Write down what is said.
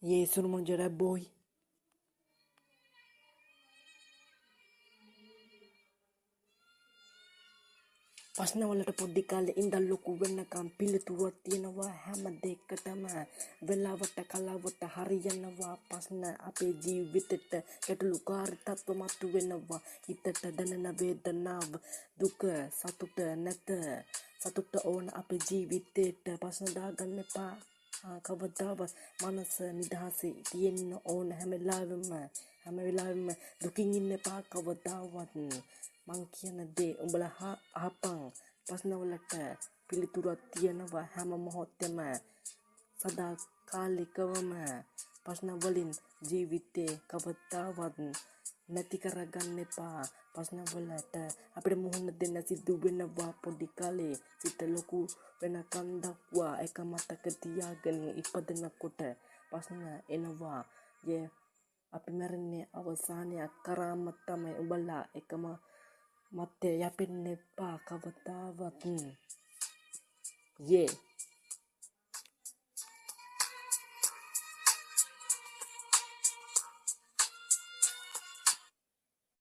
Yesus menjadi boy. Pasna walata podi kale indalloku වෙන්නකම් පිළිතුරක් තියෙනවා හැම දෙයකටම වෙලාවට කලාවට හරියනවා පස්න අපේ ජීවිතෙට ගැටලුකාරී තත්ත්ව මතුවෙනවා හිතට දැනෙන වේදනාව දුක සතුට නැත සතුට ඕන අපේ ජීවිතේට පස්න දාගන්න එපා කවදාවත් මනස නිදහසේ තියෙන්න ඕන හැම වෙලාවෙම දුකින් ඉන්න එපා කවදාවත් මං කියන දේ උඹලා අහපන් ප්‍රශ්නවලට පිළිතුරක් තියෙනවා හැම මොහොතෙම සදාකාලිකවම ප්‍රශ්න වලින් ජීවිතේ කවදාවත් නැති කරගන්න එපා ප්‍රශ්න වලට අපිට මුහුණ දෙන්න සිද්ධ වෙනවා පොඩි කාලේ සිත ලොකු වෙනකන් දක්වා එක මතක තියාගෙන ඉපදෙනකොට ප්‍රශ්න එනවා අපි මරන්නේ අවසානයක් කරාම තමයි උඹලා එකම මත්තේ යපෙන්න එපා කවදාවත්